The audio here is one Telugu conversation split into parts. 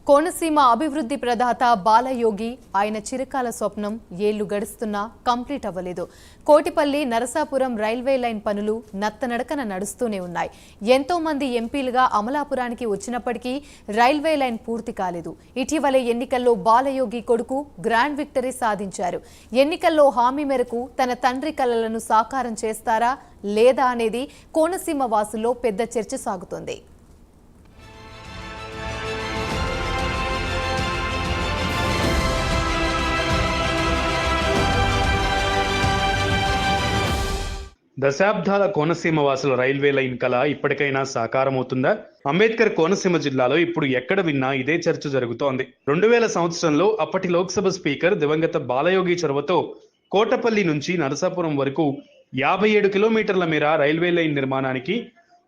కోనసీమ అభివృద్ధి ప్రదాత బాలయోగి ఆయన చిరకాల స్వప్నం ఏళ్లు గడుస్తున్నా కంప్లీట్ అవ్వలేదు. కోటిపల్లి నరసాపురం రైల్వే లైన్ పనులు నత్తనడకన నడుస్తూనే ఉన్నాయి. ఎంతో మంది ఎంపీలుగా అమలాపురానికి వచ్చినప్పటికీ రైల్వే లైన్ పూర్తి కాలేదు. ఇటీవలే ఎన్నికల్లో బాలయోగి కొడుకు గ్రాండ్ విక్టరీ సాధించారు. ఎన్నికల్లో హామీ మేరకు తన తండ్రి కలలను సాకారం చేస్తారా లేదా అనేది కోనసీమ వాసుల్లో పెద్ద చర్చ సాగుతోంది. దశాబ్దాల కోనసీమ వాసుల రైల్వే లైన్ కళ ఇప్పటికైనా సాకారమవుతుందా? అంబేద్కర్ కోనసీమ జిల్లాలో ఇప్పుడు ఎక్కడ విన్నా ఇదే చర్చ జరుగుతోంది. 2000 సంవత్సరంలో అప్పటి లోక్సభ స్పీకర్ దివంగత బాలయోగి చొరవతో కోటపల్లి నుంచి నరసాపురం వరకు 57 కిలోమీటర్ల మేర రైల్వే లైన్ నిర్మాణానికి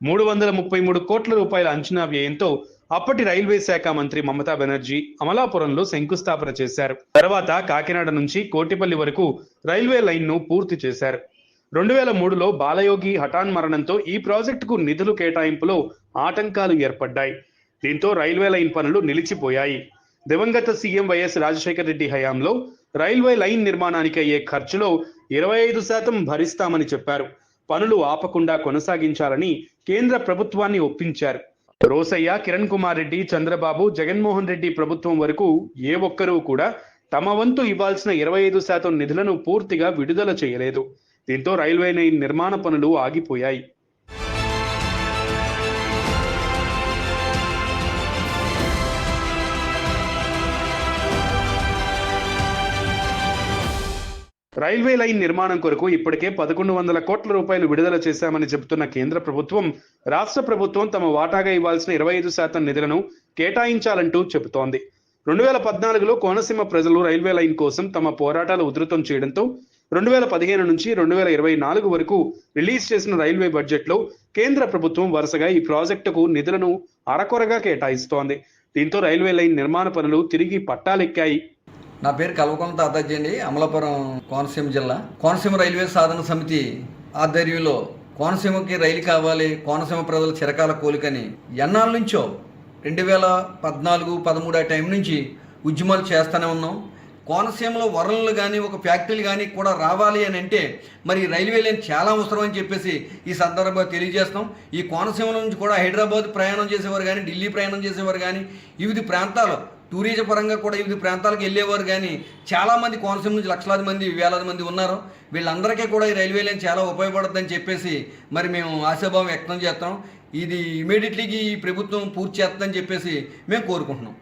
333 కోట్ల రూపాయల అంచనా వ్యయంతో అప్పటి రైల్వే శాఖ మంత్రి మమతా బెనర్జీ అమలాపురంలో శంకుస్థాపన చేశారు. తర్వాత కాకినాడ నుంచి కోటిపల్లి వరకు రైల్వే లైన్ ను పూర్తి చేశారు. 2003లో బాలయోగి హఠాన్ మరణంతో ఈ ప్రాజెక్టుకు నిధులు కేటాయింపులో ఆటంకాలు ఏర్పడ్డాయి. దీంతో రైల్వే లైన్ పనులు నిలిచిపోయాయి. దివంగత సీఎం వైఎస్ రాజశేఖర రెడ్డి హయాంలో రైల్వే లైన్ నిర్మాణానికి అయ్యే ఖర్చులో 25% భరిస్తామని చెప్పారు. పనులు ఆపకుండా కొనసాగించాలని కేంద్ర ప్రభుత్వాన్ని ఒప్పించారు. రోసయ్య, కిరణ్ కుమార్ రెడ్డి, చంద్రబాబు, జగన్మోహన్ రెడ్డి ప్రభుత్వం వరకు ఏ ఒక్కరూ కూడా తమ వంతు ఇవ్వాల్సిన 25% నిధులను పూర్తిగా విడుదల చేయలేదు. దీంతో రైల్వే లైన్ నిర్మాణ పనులు ఆగిపోయాయి. రైల్వే లైన్ నిర్మాణం కొరకు ఇప్పటికే 1100 కోట్ల రూపాయలు విడుదల చేశామని చెబుతున్న కేంద్ర ప్రభుత్వం, రాష్ట్ర ప్రభుత్వం తమ వాటాగా ఇవ్వాల్సిన 25% నిధులను కేటాయించాలంటూ చెబుతోంది. 2014లో కోనసీమ ప్రజలు రైల్వే లైన్ కోసం తమ పోరాటాలు ఉధృతం చేయడంతో 2015 నుంచి 2024 వరకు రిలీజ్ చేసిన రైల్వే బడ్జెట్లో కేంద్ర ప్రభుత్వం వరుసగా ఈ ప్రాజెక్టుకు నిధులను అరకొరగా కేటాయిస్తోంది. దీంతో రైల్వే లైన్ నిర్మాణ పనులు తిరిగి పట్టాలెక్కాయి. నా పేరు కల్వకొండ తాతాజీ అండి, అమలాపురం కోనసీమ జిల్లా. కోనసీమ రైల్వే సాధన సమితి ఆధ్వర్యంలో కోనసీమకి రైలు కావాలి, కోనసీమ ప్రజల చిరకాల కోలికని ఎన్నాళ్ళ నుంచో 2014-13 ఆ టైం నుంచి ఉద్యమాలు చేస్తూనే ఉన్నాం. కోనసీమలో వరలు కానీ ఒక ఫ్యాక్టరీలు కానీ కూడా రావాలి అని అంటే మరి రైల్వే లైన్ చాలా అవసరం అని చెప్పేసి ఈ సందర్భంగా తెలియజేస్తాం. ఈ కోనసీమ నుంచి కూడా హైదరాబాద్ ప్రయాణం చేసేవారు కానీ, ఢిల్లీ ప్రయాణం చేసేవారు కానీ, వివిధ ప్రాంతాలు టూరిజం పరంగా కూడా వివిధ ప్రాంతాలకు వెళ్ళేవారు కానీ చాలామంది కోనసీమ నుంచి లక్షలాది మంది, వేలాది మంది ఉన్నారు. వీళ్ళందరికీ కూడా ఈ రైల్వే లైన్ చాలా ఉపయోగపడుతుందని చెప్పేసి మరి మేము ఆశాభావం వ్యక్తం చేస్తాం. ఇది ఇమీడియట్లీకి ఈ ప్రభుత్వం పూర్తి చేస్తుందని చెప్పేసి మేము కోరుకుంటున్నాం.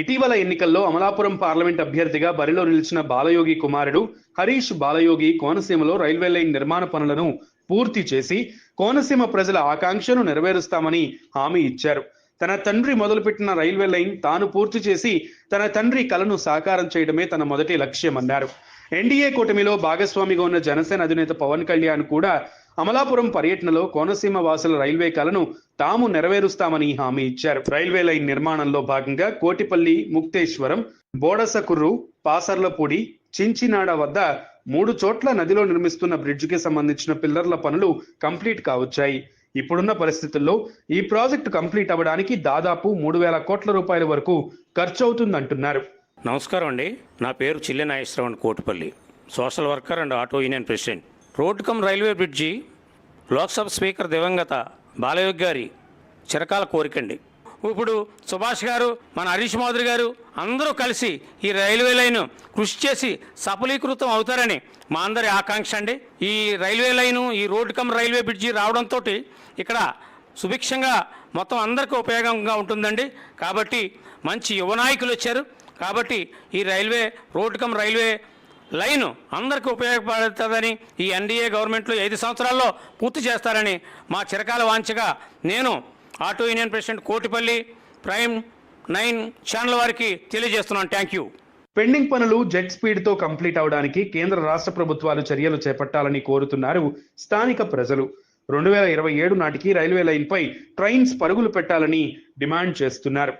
ఇటీవల ఎన్నికల్లో అమలాపురం పార్లమెంట్ అభ్యర్థిగా బరిలో నిలిచిన బాలయోగి కుమారుడు హరీష్ బాలయోగి కోనసీమలో రైల్వే లైన్ నిర్మాణ పనులను పూర్తి చేసి కోనసీమ ప్రజల ఆకాంక్షను నెరవేరుస్తామని హామీ ఇచ్చారు. తన తండ్రి మొదలుపెట్టిన రైల్వే లైన్ తాను పూర్తి చేసి తన తండ్రి కలను సాకారం చేయడమే తన మొదటి లక్ష్యమన్నారు. ఎన్డీఏ కూటమిలో భాగస్వామిగా ఉన్న జనసేన అధినేత పవన్ కళ్యాణ్ కూడా అమలాపురం పర్యటనలో కోనసీమ వాసుల రైల్వే కలను తాము నెరవేరుస్తామని హామీ ఇచ్చారు. రైల్వే లైన్ నిర్మాణంలో భాగంగా కోటిపల్లి, ముక్తేశ్వరం, బోడసకుర్రు, పాసర్లపూడి, చించినాడ వద్ద 3 చోట్ల నదిలో నిర్మిస్తున్న బ్రిడ్జికి సంబంధించిన పిల్లర్ల పనులు కంప్లీట్ కావచ్చాయి. ఇప్పుడున్న పరిస్థితుల్లో ఈ ప్రాజెక్టు కంప్లీట్ అవ్వడానికి దాదాపు 3000 కోట్ల రూపాయల వరకు ఖర్చు అవుతుందంటున్నారు. నమస్కారం అండి, నా పేరు Chille Nageswararao, Kotipalli, social worker and auto union president. Road come railway bridge Lok Sabha speaker దివంగత బాలయోగి గారి చిరకాల కోరికండి. ఇప్పుడు సుభాష్ గారు, మన హరీష్ మాధురి గారు అందరూ కలిసి ఈ రైల్వే లైన్ కృషి చేసి సఫలీకృతం అవుతారని మా అందరి ఆకాంక్ష అండి. ఈ రైల్వే లైను, ఈ రోడ్ కమ్ రైల్వే బ్రిడ్జి రావడంతో ఇక్కడ సుభిక్షంగా మొత్తం అందరికీ ఉపయోగంగా ఉంటుందండి. కాబట్టి మంచి యువ నాయకులు వచ్చారు. కాబట్టి ఈ రోడ్ కమ్ రైల్వే లైను అందరికీ ఉపయోగపడుతుందని ఈ ఎన్డీఏ గవర్నమెంట్లో 5 సంవత్సరాల్లో పూర్తి చేస్తారని మా చిరకాల వాంఛగా నేను auto union president Kotipalli prime 9 channel వారికి తెలియజేస్తున్నాను. Thank you. పెండింగ్ పనులు జెట్ స్పీడ్ తో కంప్లీట్ అవడానికి కేంద్ర రాష్ట్ర ప్రభుత్వాలు చర్యలు చేపట్టాలని కోరుతున్నారు స్థానిక ప్రజలు. 2027 నాటికి రైల్వే లైన్ పై ట్రైన్స్ పరుగులు పెట్టాలని డిమాండ్ చేస్తున్నారు.